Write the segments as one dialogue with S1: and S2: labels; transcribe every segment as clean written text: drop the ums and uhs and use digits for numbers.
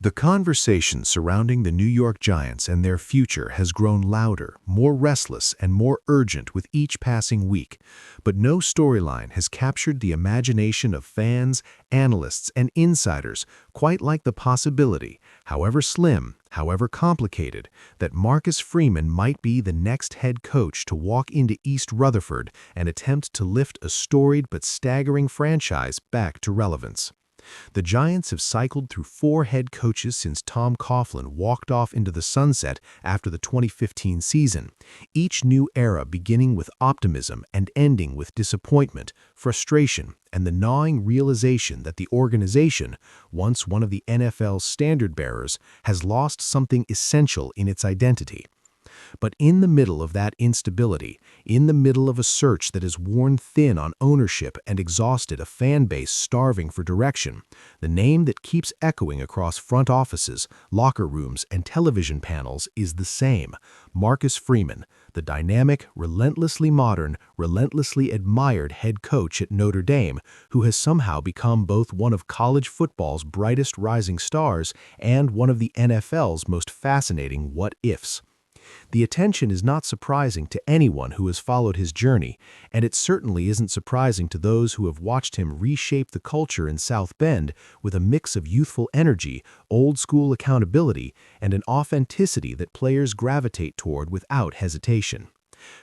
S1: The conversation surrounding the New York Giants and their future has grown louder, more restless, and more urgent with each passing week, but no storyline has captured the imagination of fans, analysts, and insiders quite like the possibility, however slim, however complicated, that Marcus Freeman might be the next head coach to walk into East Rutherford and attempt to lift a storied but staggering franchise back to relevance. The Giants have cycled through 4 head coaches since Tom Coughlin walked off into the sunset after the 2015 season, each new era beginning with optimism and ending with disappointment, frustration, and the gnawing realization that the organization, once one of the NFL's standard-bearers, has lost something essential in its identity. But in the middle of that instability, in the middle of a search that has worn thin on ownership and exhausted a fan base starving for direction, the name that keeps echoing across front offices, locker rooms, and television panels is the same: Marcus Freeman, the dynamic, relentlessly modern, relentlessly admired head coach at Notre Dame, who has somehow become both one of college football's brightest rising stars and one of the NFL's most fascinating what-ifs. The attention is not surprising to anyone who has followed his journey, and it certainly isn't surprising to those who have watched him reshape the culture in South Bend with a mix of youthful energy, old-school accountability, and an authenticity that players gravitate toward without hesitation.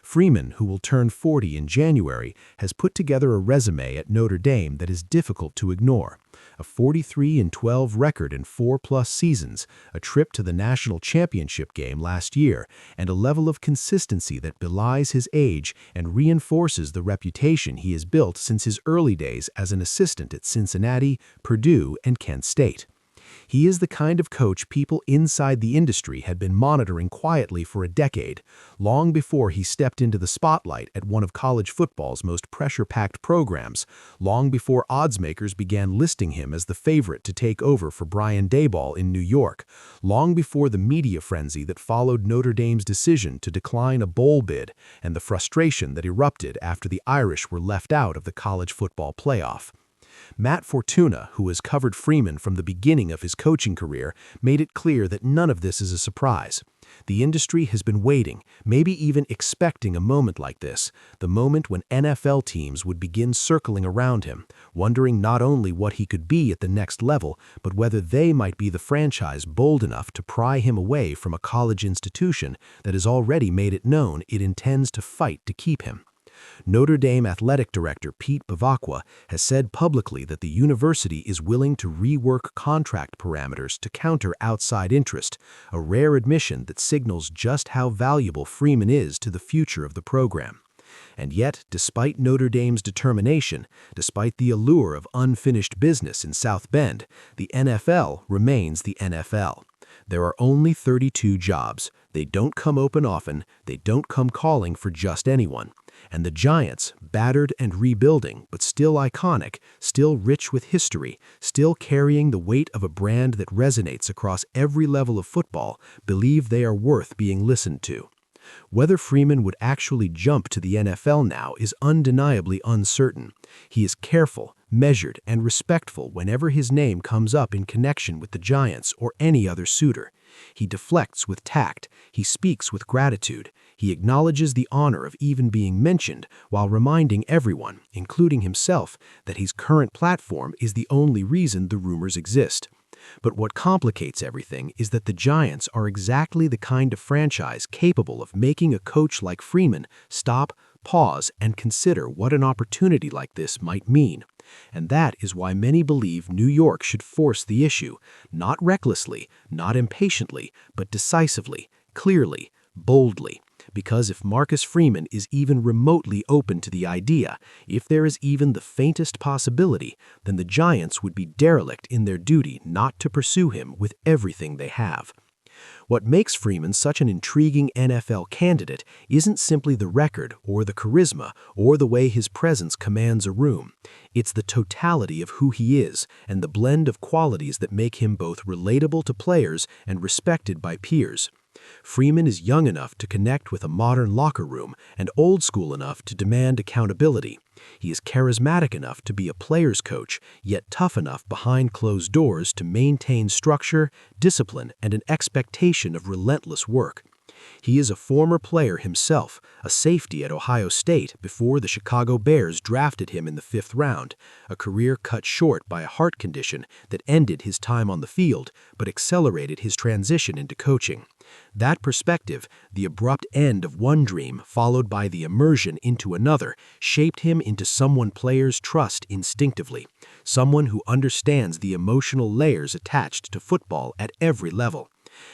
S1: Freeman, who will turn 40 in January, has put together a resume at Notre Dame that is difficult to ignore. A 43-12 record in 4+ seasons, a trip to the national championship game last year, and a level of consistency that belies his age and reinforces the reputation he has built since his early days as an assistant at Cincinnati, Purdue, and Kent State. He is the kind of coach people inside the industry had been monitoring quietly for a decade, long before he stepped into the spotlight at one of college football's most pressure-packed programs, long before oddsmakers began listing him as the favorite to take over for Brian Daboll in New York, long before the media frenzy that followed Notre Dame's decision to decline a bowl bid and the frustration that erupted after the Irish were left out of the college football playoff. Matt Fortuna, who has covered Freeman from the beginning of his coaching career, made it clear that none of this is a surprise. The industry has been waiting, maybe even expecting a moment like this, the moment when NFL teams would begin circling around him, wondering not only what he could be at the next level, but whether they might be the franchise bold enough to pry him away from a college institution that has already made it known it intends to fight to keep him. Notre Dame athletic director Pete Bavacqua has said publicly that the university is willing to rework contract parameters to counter outside interest, a rare admission that signals just how valuable Freeman is to the future of the program. And yet, despite Notre Dame's determination, despite the allure of unfinished business in South Bend, the NFL remains the NFL. There are only 32 jobs. They don't come open often. They don't come calling for just anyone. And the Giants, battered and rebuilding, but still iconic, still rich with history, still carrying the weight of a brand that resonates across every level of football, believe they are worth being listened to. Whether Freeman would actually jump to the NFL now is undeniably uncertain. He is careful, measured, and respectful whenever his name comes up in connection with the Giants or any other suitor. He deflects with tact, he speaks with gratitude, he acknowledges the honor of even being mentioned while reminding everyone, including himself, that his current platform is the only reason the rumors exist. But what complicates everything is that the Giants are exactly the kind of franchise capable of making a coach like Freeman stop, pause, and consider what an opportunity like this might mean. And that is why many believe New York should force the issue, not recklessly, not impatiently, but decisively, clearly, boldly. Because if Marcus Freeman is even remotely open to the idea, if there is even the faintest possibility, then the Giants would be derelict in their duty not to pursue him with everything they have. What makes Freeman such an intriguing NFL candidate isn't simply the record or the charisma or the way his presence commands a room. It's the totality of who he is and the blend of qualities that make him both relatable to players and respected by peers. Freeman is young enough to connect with a modern locker room and old school enough to demand accountability.
S2: He is charismatic enough to be a player's coach, yet tough enough behind closed doors to maintain structure, discipline, and an expectation of relentless work. He is a former player himself, a safety at Ohio State before the Chicago Bears drafted him in the 5th round, a career cut short by a heart condition that ended his time on the field but accelerated his transition into coaching. That perspective, the abrupt end of one dream followed by the immersion into another, shaped him into someone players trust instinctively, someone who understands the emotional layers attached to football at every level.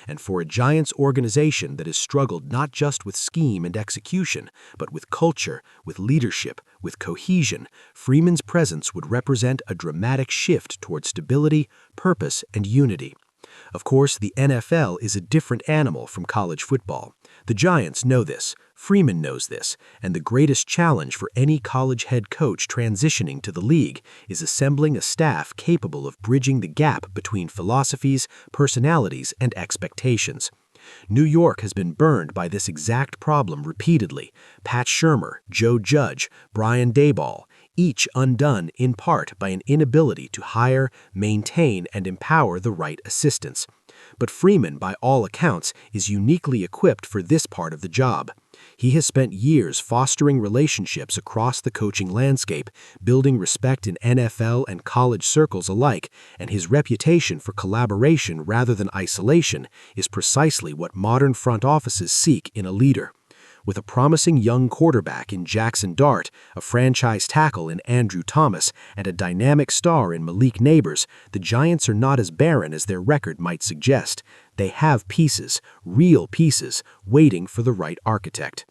S2: And for a Giants organization that has struggled not just with scheme and execution, but with culture, with leadership, with cohesion, Freeman's presence would represent a dramatic shift toward stability, purpose, and unity. Of course, the NFL is a different animal from college football. The Giants know this, Freeman knows this, and the greatest challenge for any college head coach transitioning to the league is assembling a staff capable of bridging the gap between philosophies, personalities, and expectations. New York has been burned by this exact problem repeatedly. Pat Shurmur, Joe Judge, Brian Daboll, each undone in part by an inability to hire, maintain, and empower the right assistants. But Freeman, by all accounts, is uniquely equipped for this part of the job. He has spent years fostering relationships across the coaching landscape, building respect in NFL and college circles alike, and his reputation for collaboration rather than isolation is precisely what modern front offices seek in a leader. With a promising young quarterback in Jackson Dart, a franchise tackle in Andrew Thomas, and a dynamic star in Malik Neighbors, the Giants are not as barren as their record might suggest. They have pieces, real pieces, waiting for the right architect.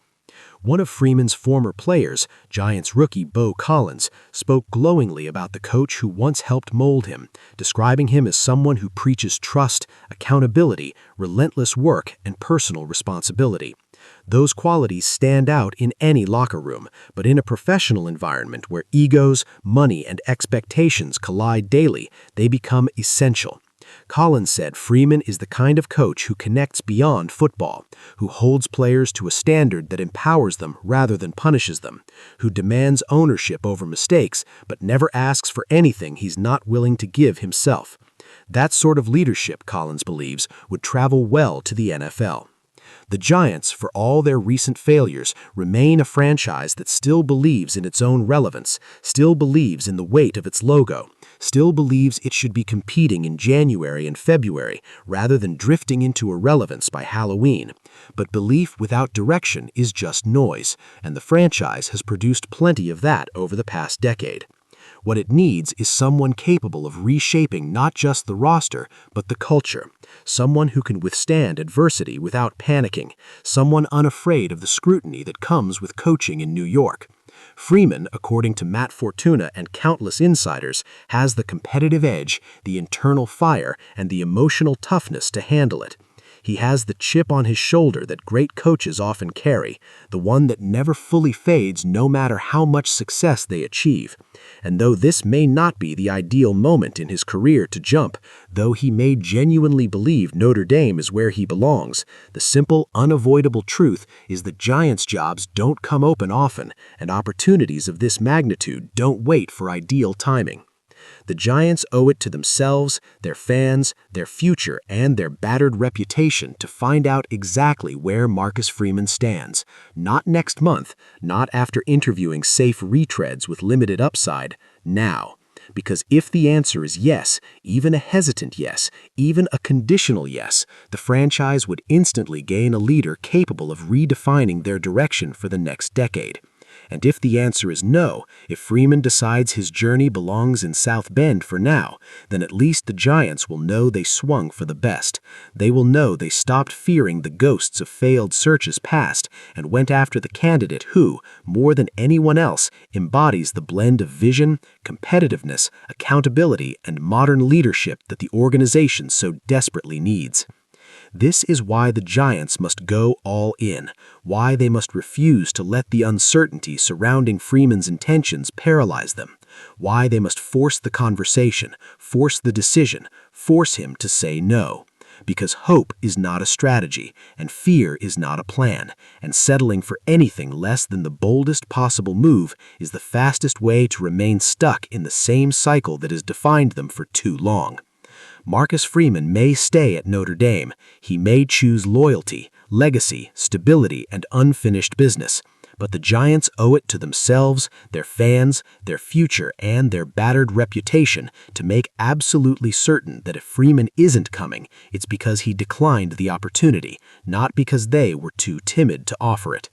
S2: One of Freeman's former players, Giants rookie Bo Collins, spoke glowingly about the coach who once helped mold him, describing him as someone who preaches trust, accountability, relentless work, and personal responsibility. Those qualities stand out in any locker room, but in a professional environment where egos, money, and expectations collide daily, they become essential. Collins said Freeman is the kind of coach who connects beyond football, who holds players to a standard that empowers them rather than punishes them, who demands ownership over mistakes but never asks for anything he's not willing to give himself. That sort of leadership, Collins believes, would travel well to the NFL. The Giants, for all their recent failures, remain a franchise that still believes in its own relevance, still believes in the weight of its logo, still believes it should be competing in January and February rather than drifting into irrelevance by Halloween. But belief without direction is just noise, and the franchise has produced plenty of that over the past decade. What it needs is someone capable of reshaping not just the roster, but the culture. Someone who can withstand adversity without panicking. Someone unafraid of the scrutiny that comes with coaching in New York. Freeman, according to Matt Fortuna and countless insiders, has the competitive edge, the internal fire, and the emotional toughness to handle it. He has the chip on his shoulder that great coaches often carry, the one that never fully fades no matter how much success they achieve. And though this may not be the ideal moment in his career to jump, though he may genuinely believe Notre Dame is where he belongs, the simple, unavoidable truth is that Giants jobs don't come open often, and opportunities of this magnitude don't wait for ideal timing. The Giants owe it to themselves, their fans, their future, and their battered reputation to find out exactly where Marcus Freeman stands. Not next month, not after interviewing safe retreads with limited upside, now. Because if the answer is yes, even a hesitant yes, even a conditional yes, the franchise would instantly gain a leader capable of redefining their direction for the next decade. And if the answer is no, if Freeman decides his journey belongs in South Bend for now, then at least the Giants will know they swung for the best. They will know they stopped fearing the ghosts of failed searches past and went after the candidate who, more than anyone else, embodies the blend of vision, competitiveness, accountability, and modern leadership that the organization so desperately needs. This is why the Giants must go all in, why they must refuse to let the uncertainty surrounding Freeman's intentions paralyze them, why they must force the conversation, force the decision, force him to say no. Because hope is not a strategy, and fear is not a plan, and settling for anything less than the boldest possible move is the fastest way to remain stuck in the same cycle that has defined them for too long. Marcus Freeman may stay at Notre Dame. He may choose loyalty, legacy, stability, and unfinished business. But the Giants owe it to themselves, their fans, their future, and their battered reputation to make absolutely certain that if Freeman isn't coming, it's because he declined the opportunity, not because they were too timid to offer it.